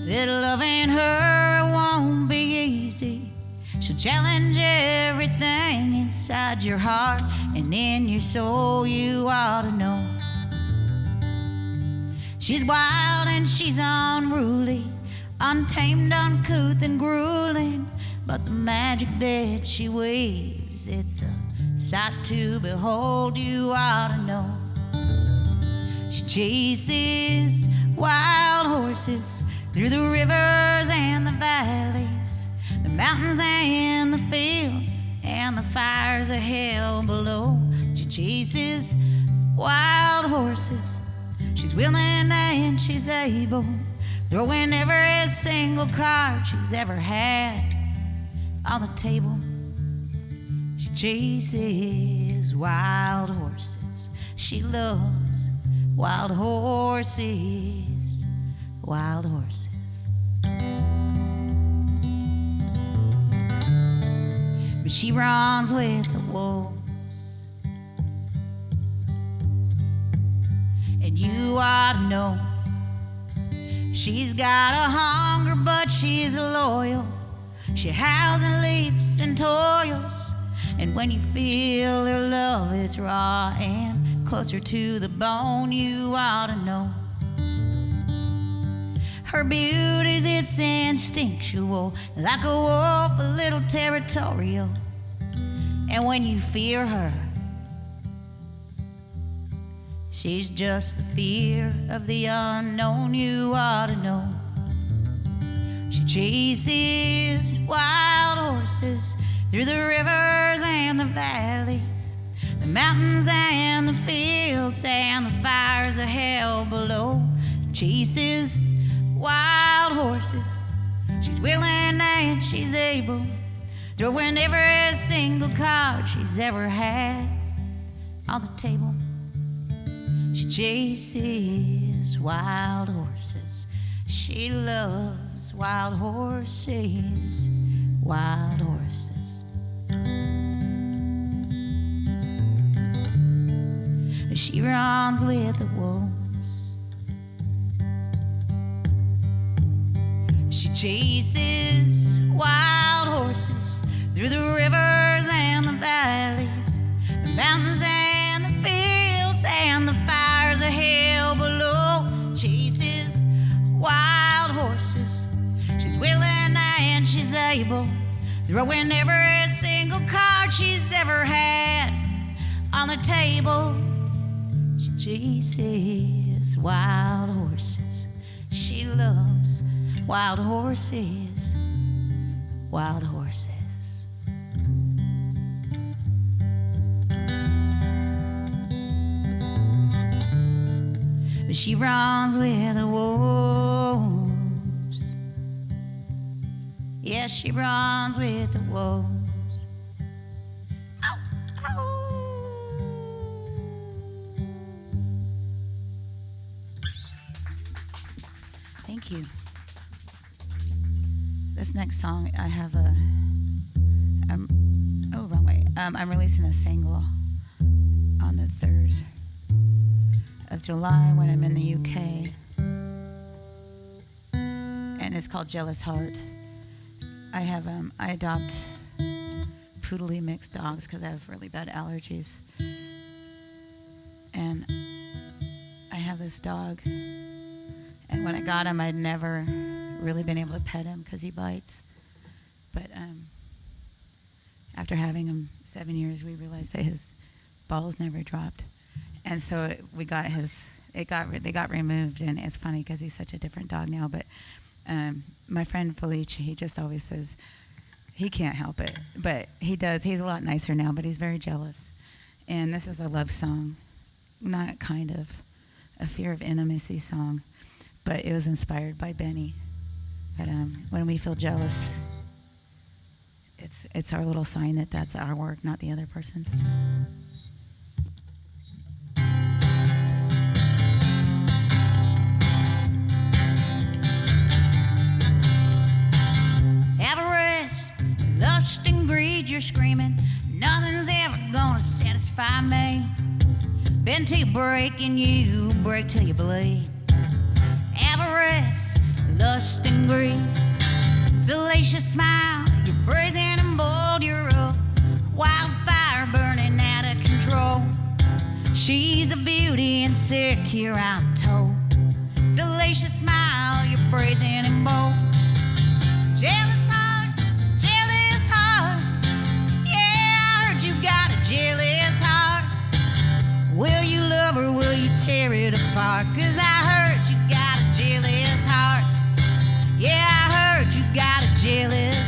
that loving her won't be easy. She'll challenge everything inside your heart and in your soul. You ought to know she's wild and she's unruly, untamed, uncouth, and grueling. But the magic that she weaves, it's a sight to behold. You ought to know she chases wild horses through the rivers and the valleys, the mountains and the fields, and the fires of hell below. She chases wild horses. She's willing and she's able, throwing every single card she's ever had on the table. She chases wild horses. She loves wild horses, wild horses. But she runs with the wolves. And you ought to know she's got a hunger, but she's loyal. She howls and leaps and toils. And when you feel her love is raw and closer to the bone, you ought to know her beauty's it's instinctual, like a wolf, a little territorial. And when you fear her, she's just the fear of the unknown. You ought to know she chases wild horses through the rivers and the valleys, the mountains and the fields, and the fires of hell below. Chases wild horses. She's willing and she's able, throwing every single card she's ever had on the table. She chases wild horses. She loves wild horses, wild horses. She runs with the wolves. She chases wild horses through the rivers and the valleys, the mountains and the fields, and the fires of hell below. Chases wild horses. She's willing and she's able, throwing every single card she's ever had on the table. She chases wild horses. She loves wild horses, wild horses. But she runs with the wolves. Yes, she runs with the wolves. Ow, ow. Thank you. This next song, I have wrong way. I'm releasing a single on the 3rd of July when I'm in the UK. And it's called Jealous Heart. I adopt poodle-y mixed dogs because I have really bad allergies. And I have this dog. And when I got him, I'd never really been able to pet him because he bites. But after having him 7 years, we realized that his balls never dropped. And so they got removed, and it's funny because he's such a different dog now. But my friend Felice, he just always says he can't help it, but he does. He's a lot nicer now, but he's very jealous. And this is a love song, not kind of a fear of intimacy song, but it was inspired by Benny. That when we feel jealous, it's our little sign that that's our work, not the other person's. Avarice, lust, and greed, you're screaming, nothing's ever gonna satisfy me. Bend till you break, and you break till you bleed. Avarice, lust, and Salacious smile, you're brazen and bold, you're a wildfire burning out of control. She's a beauty insecure, I'm told. Salacious smile, you're brazen and bold. Jealous heart, yeah, I heard you got a jealous heart. Will you love her, will you tear it apart? 'Cause I heard you got a jealous heart. Yeah, I heard you got a jealous.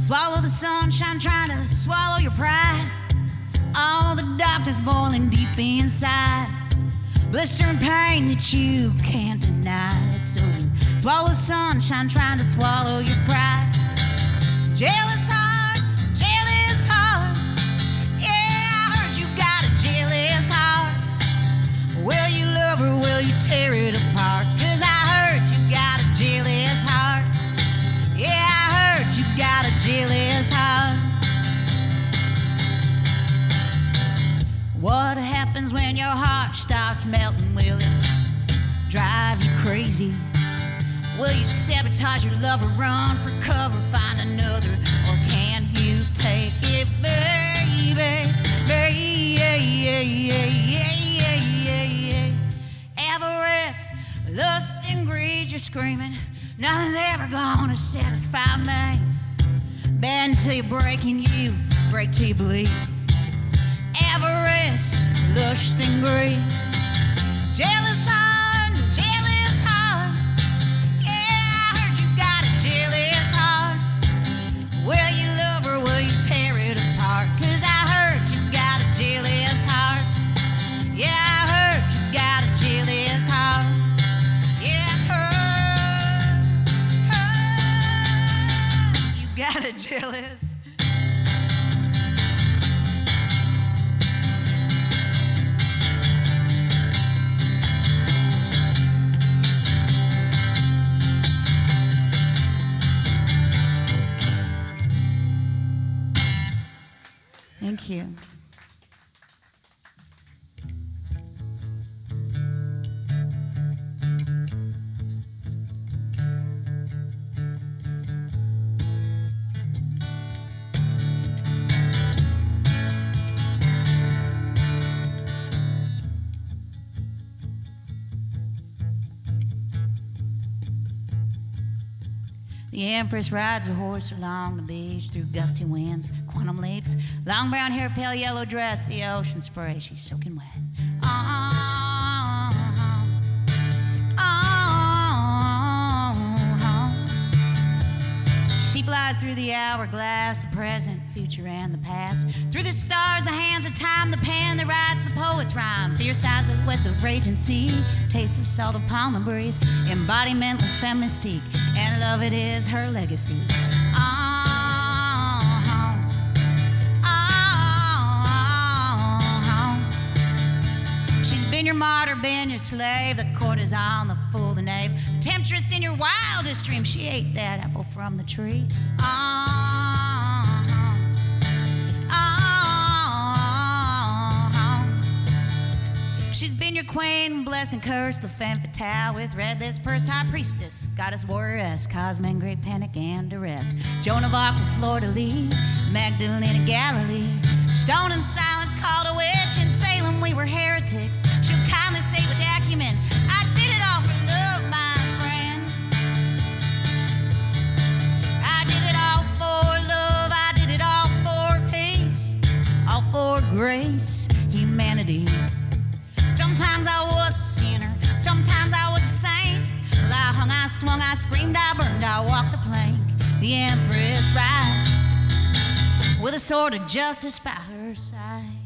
Swallow the sunshine, trying to swallow your pride. All the darkness boiling deep inside. Blistering pain that you can't deny. So you swallow the sunshine, trying to swallow your pride. Jealous heart, yeah, I heard you got a jealous heart. Will you love her, will you tear it apart? 'Cause I heard you got a jealous heart. Yeah, I heard you got a jealous heart. What happens when your heart starts melting? Will it drive you crazy? Will you sabotage your lover, run for cover, find another? Or can you take it, baby? Avarice, lust, and greed, you're screaming. Nothing's ever gonna satisfy me. Bad until you break and you break till you bleed. Avarice, lust, and greed. Jealous heart, yeah, I heard you got a jealous heart. Will you love her, will you tear it apart? 'Cause I heard you got a jealous heart. Yeah, I heard you got a jealous heart. Yeah, you got a jealous. Thank you. The Empress rides her horse along the beach through gusty winds, quantum leaps, long brown hair, pale yellow dress, the ocean spray, she's soaking wet. She flies through the hourglass, the present, future, and the past. Through the stars, the hands of time, the pen that writes the poet's rhyme. Fierce eyes that wet the raging sea, taste of salt upon the breeze, embodiment of femme mystique, and love it is her legacy. She's been your martyr, been your slave, the courtesan, the fool, the knave, temptress in your wildest dream. She ate that apple from the tree. She's been your queen, blessed and cursed, the femme fatale with red lips, purse, high priestess, goddess, warrioress, cosmic great panic and duress. Joan of Arc with fleur-de-lis, Magdalene of Galilee. Stone and silence called a witch. In Salem we were heretics. She'll kindly state with acumen, I did it all for love, my friend. I did it all for love, I did it all for peace, all for grace, humanity. Sometimes I was a sinner, sometimes I was a saint. Well, I hung, I swung, I screamed, I burned, I walked the plank. The Empress rides with a sword of justice by her side.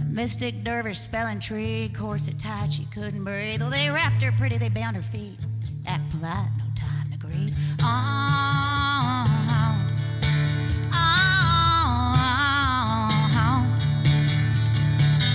Mystic dervish spelling tree, corset tight, she couldn't breathe. Well, they wrapped her pretty, they bound her feet. Act polite, no time to grieve.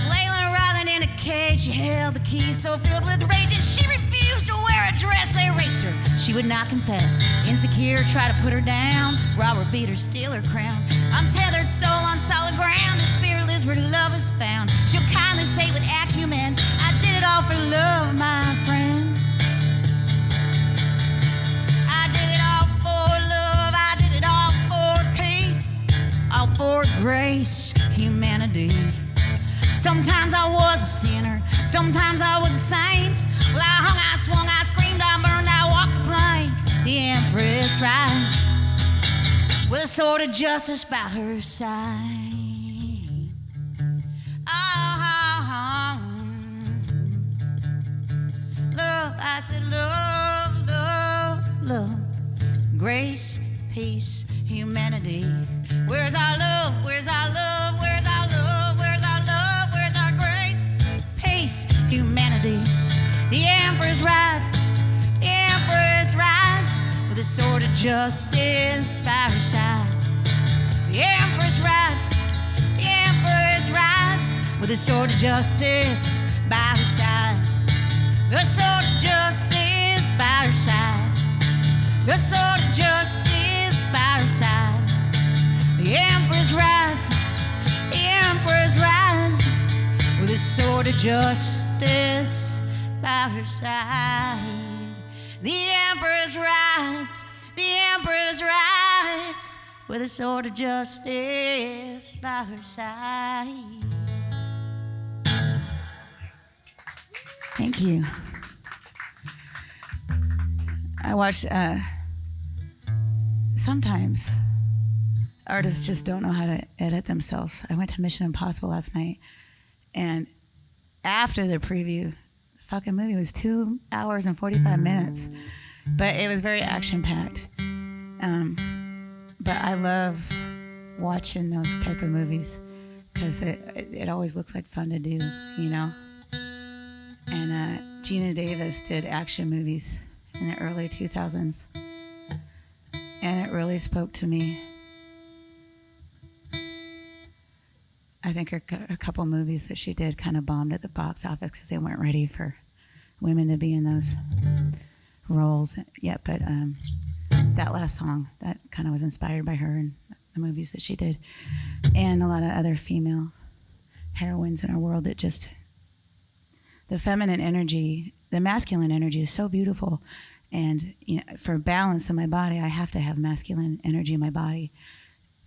Flailing, writhing in a cage, she held the key so filled with rage, and she refused to wear a dress. They raped her, she would not confess. Insecure, try to put her down. Robber beat her, steal her crown. Untethered soul on solid ground. The spirit lives where love is found. She'll kindly state with acumen, I did it all for love, my friend. I did it all for love. I did it all for peace. All for grace, humanity. Sometimes I was a sinner. Sometimes I was a saint. Well, I hung, I swung, I screamed, I burned, I walked the plank. The Empress rides with a sword of justice by her side. Oh, love, I said love, love, love. Grace, peace, humanity. Where's our love? Where's our love? Where's our love? Where's our love? Where's our grace? Peace, humanity. The Empress rides. The Empress rides with a sword of justice by her side. The Empress rides. The Empress rides with a sword of justice by her side. The sword of justice by her side. The sword of justice by her side. The Empress rides. The Empress rides with a sword of justice by her side. The Empress rides. The Empress rides with a sword of justice by her side. Thank you. I watch, sometimes artists just don't know how to edit themselves. I went to Mission Impossible last night, and after the preview, the fucking movie was 2 hours and 45 minutes, but it was very action-packed. But I love watching those type of movies because it always looks like fun to do, you know? And Gina Davis did action movies in the early 2000s, and it really spoke to me. I think a couple movies that she did kind of bombed at the box office because they weren't ready for women to be in those roles yet. But that last song, that kind of was inspired by her and the movies that she did, and a lot of other female heroines in our world that just, the feminine energy, the masculine energy is so beautiful. And you know, for balance in my body, I have to have masculine energy in my body.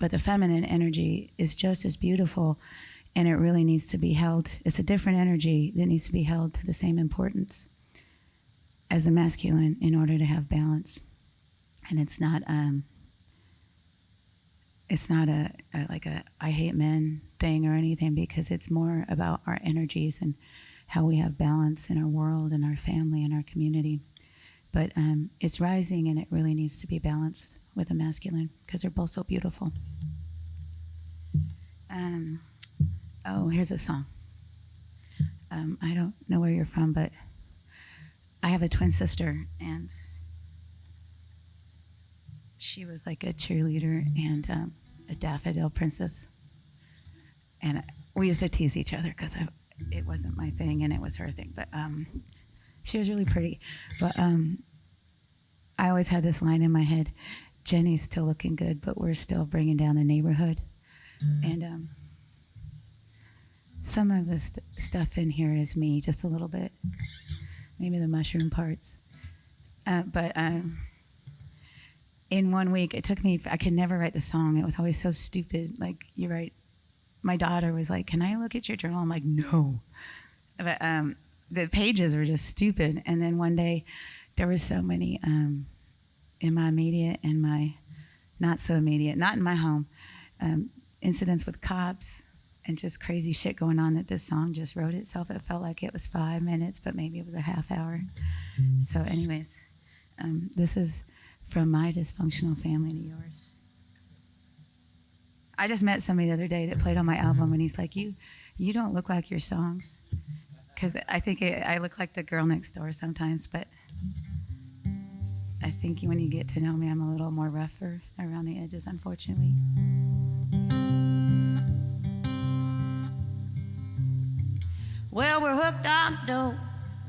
But the feminine energy is just as beautiful, and it really needs to be held. It's a different energy that needs to be held to the same importance as the masculine in order to have balance. And it's not a like a I hate men thing or anything, because it's more about our energies and how we have balance in our world and our family and our community. But it's rising, and it really needs to be balanced with the masculine because they're both so beautiful. Oh, here's a song. I don't know where you're from, but I have a twin sister, and she was like a cheerleader and a daffodil princess. And we used to tease each other because it wasn't my thing and it was her thing. But she was really pretty. But I always had this line in my head, Jenny's still looking good, but we're still bringing down the neighborhood. And some of the stuff in here is me, just a little bit. Maybe the mushroom parts. But in 1 week, it took me, I could never write the song. It was always so stupid. Like, you write, my daughter was like, can I look at your journal? I'm like, no. But the pages were just stupid. And then one day, there was so many in my immediate and my not so immediate, not in my home, incidents with cops and just crazy shit going on, that this song just wrote itself. It felt like it was 5 minutes, but maybe it was a half hour. So anyways, this is from my dysfunctional family to yours. I just met somebody the other day that played on my album, and he's like, you don't look like your songs. Because I think I look like the girl next door sometimes, but I think when you get to know me, I'm a little more rougher around the edges, unfortunately. Well, we're hooked on dope,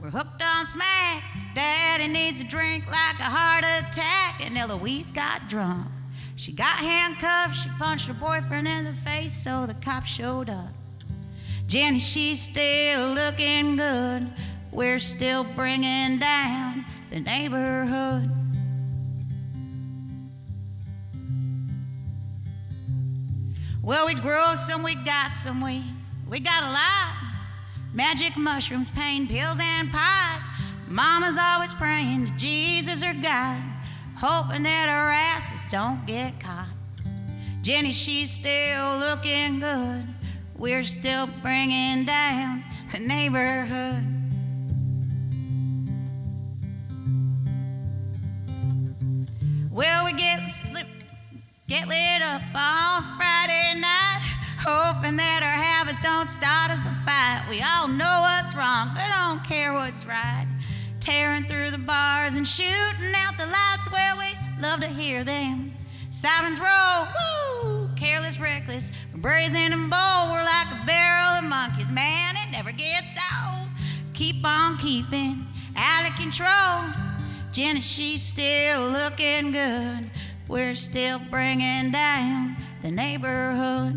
we're hooked on smack. Daddy Jenny needs a drink like a heart attack, and Eloise got drunk. She got handcuffed, she punched her boyfriend in the face, so the cops showed up. Jenny, she's still looking good. We're still bringing down the neighborhood. Well, we grow some, we got some, we got a lot. Magic mushrooms, pain pills, and pot. Mama's always praying to Jesus or God, hoping that her asses don't get caught. Jenny, she's still looking good. We're still bringing down the neighborhood. Well, we get lit up on Friday night, hoping that our habits don't start us a fight. We all know what's wrong, but don't care what's right. Tearing through the bars and shooting out the lights. Well, we love to hear them sirens roll. Woo! Careless, reckless, we're brazen and bold. We're like a barrel of monkeys, man, it never gets old. Keep on keeping out of control. Jenny, she's still looking good. We're still bringing down the neighborhood.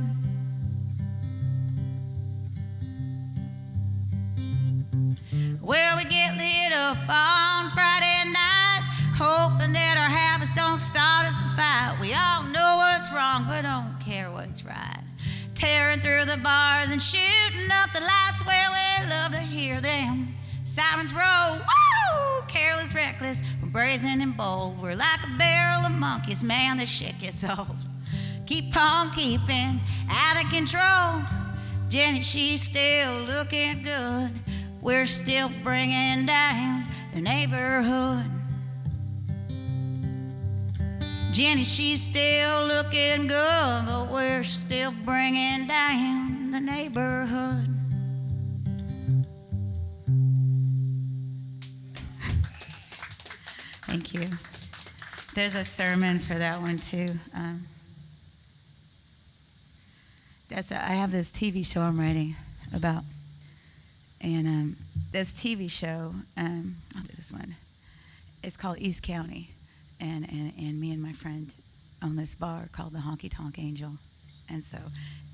Well, we get lit up on Friday night, hoping that our habits don't start us a fight. We all know what's wrong, but don't care what's right. Tearing through the bars and shooting up the lights. Well, we love to hear them sirens roll. Woo! Careless, reckless, we're brazen and bold. We're like a barrel of monkeys, man, this shit gets old. Keep on keeping out of control. Jenny, she's still looking good. We're still bringing down the neighborhood. Jenny, she's still looking good, but we're still bringing down the neighborhood. Thank you. There's a sermon for that one too. I have this TV show I'm writing about, and this TV show, I'll do this one. It's called East County, and me and my friend own this bar called the Honky Tonk Angel, and so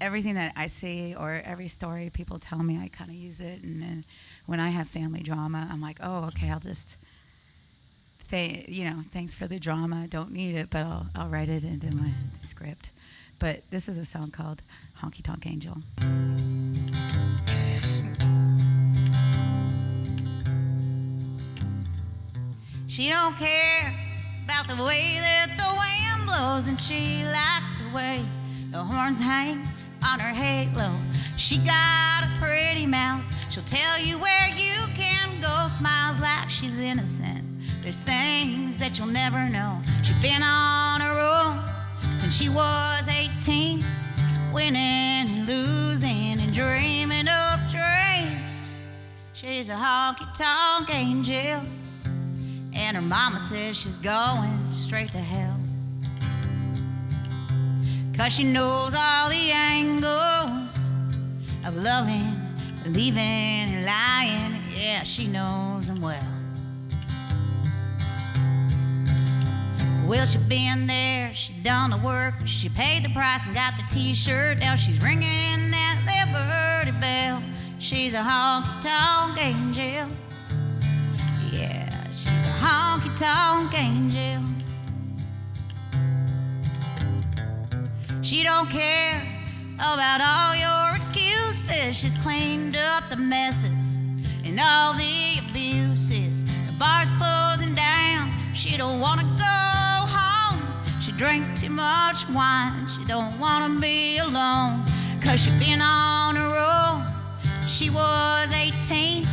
everything that I see or every story people tell me, I kind of use it, and then when I have family drama, I'm like, oh, okay, I'll just. Thanks for the drama. I don't need it, but I'll write it into my script. But this is a song called Honky Tonk Angel. She don't care about the way that the wind blows, and she likes the way the horns hang on her halo. She got a pretty mouth. She'll tell you where you can go. Smiles like she's innocent. There's things that you'll never know. She's been on a roll since she was 18, winning and losing and dreaming up dreams. She's a honky-tonk angel, and her mama says she's going straight to hell. 'Cause she knows all the angles of loving, leaving, and lying. Yeah, she knows them well. Well, she been there, she done the work, she paid the price and got the t-shirt. Now she's ringing that Liberty Bell. She's a honky-tonk angel. Yeah, she's a honky-tonk angel. She don't care about all your excuses. She's cleaned up the messes and all the abuses. The bar's closing down, she don't wanna go home. She drank too much wine, she don't wanna be alone. 'Cause she been on a roll, she was 18,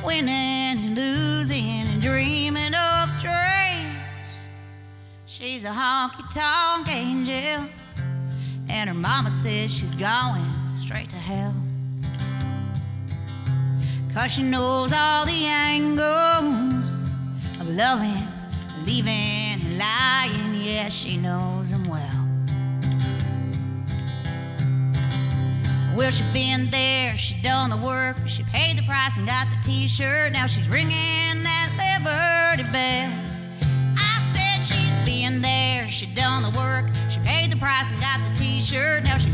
winning and losing and dreaming up dreams. She's a honky-tonk angel, and her mama says she's going straight to hell. 'Cause she knows all the angles of loving, leaving, and lying. Yeah, she knows them well. Well, she been there, she done the work, she paid the price and got the t-shirt. Now she's ringing that Liberty Bell.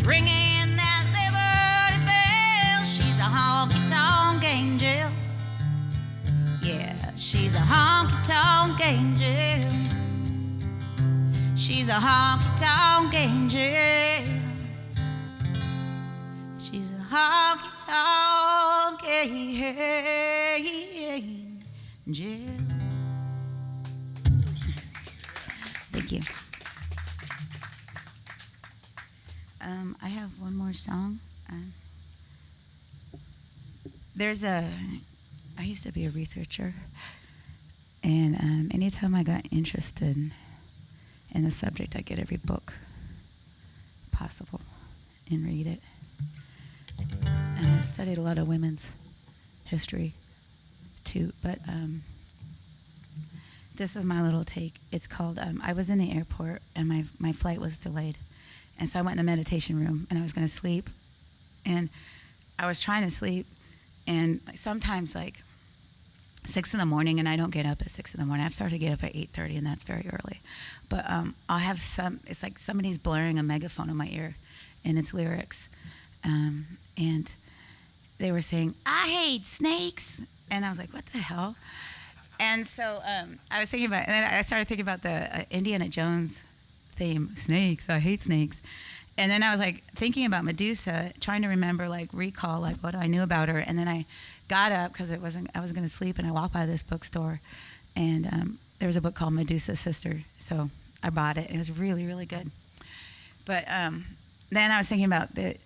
ringing that Liberty Bell. She's a honky-tonk angel. Yeah, she's a honky-tonk angel. She's a honky-tonk angel. She's a honky-tonk angel. Thank you. I have one more song. I used to be a researcher, and anytime I got interested in a subject, I get every book possible and read it. And I've studied a lot of women's history too, but this is my little take. It's called, I was in the airport and my flight was delayed. And so I went in the meditation room and I was gonna sleep. And I was trying to sleep, and sometimes like 6 a.m, and I don't get up at 6 a.m. I've started to get up at 8:30, and that's very early. But I'll have it's like somebody's blaring a megaphone in my ear, and it's lyrics. And they were saying, "I hate snakes." And I was like, what the hell? And so I was thinking about, and then I started thinking about the Indiana Jones theme, snakes, I hate snakes. And then I was like thinking about Medusa, trying to remember, like recall like what I knew about her. And then I got up because I was going to sleep, and I walked by this bookstore, and there was a book called Medusa's Sister. So I bought it. It was really, really good. But then I was thinking about the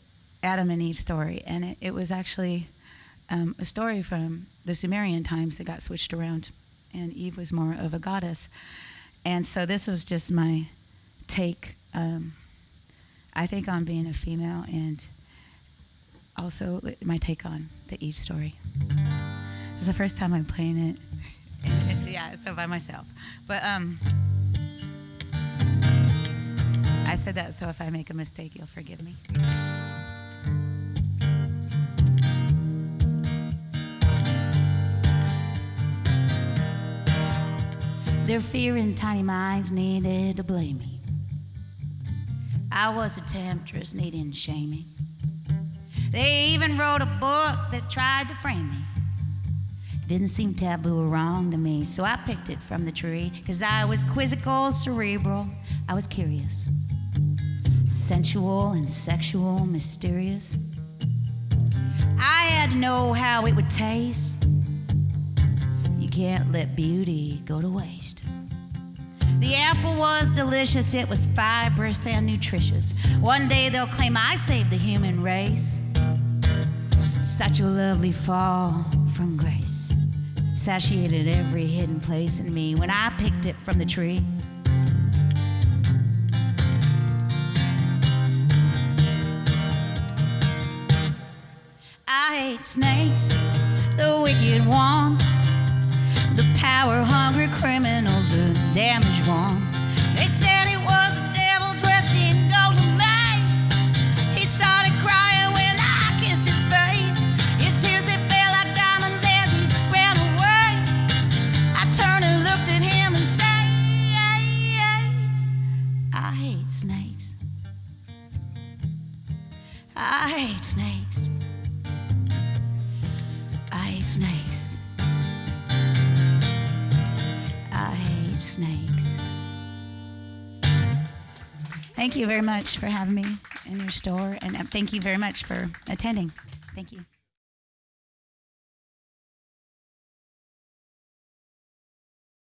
Adam and Eve story, and it was actually a story from the Sumerian times that got switched around, and Eve was more of a goddess. And so this was just my take, I think, on being a female, and also my take on the Eve story. It's the first time I'm playing it, yeah, so by myself. But I said that so if I make a mistake, you'll forgive me. Their fear in tiny minds needed to blame me. I was a temptress needing shaming. They even wrote a book that tried to frame me. Didn't seem taboo or wrong to me, so I picked it from the tree, 'cause I was quizzical, cerebral, I was curious, sensual and sexual, mysterious. I had to know how it would taste. You can't let beauty go to waste. The apple was delicious, it was fibrous and nutritious. One day they'll claim I saved the human race. Such a lovely fall from grace satiated every hidden place in me when I picked it from the tree. I hate snakes, the wicked ones, the power-hungry criminals, the damaged ones. They said it was the devil dressed in gold and mane. He started crying when I kissed his face. His tears, they fell like diamonds as he ran away. I turned and looked at him and said, I hate snakes. I hate snakes. I hate snakes. I hate snakes. Thank you very much for having me in your store, and thank you very much for attending. Thank you.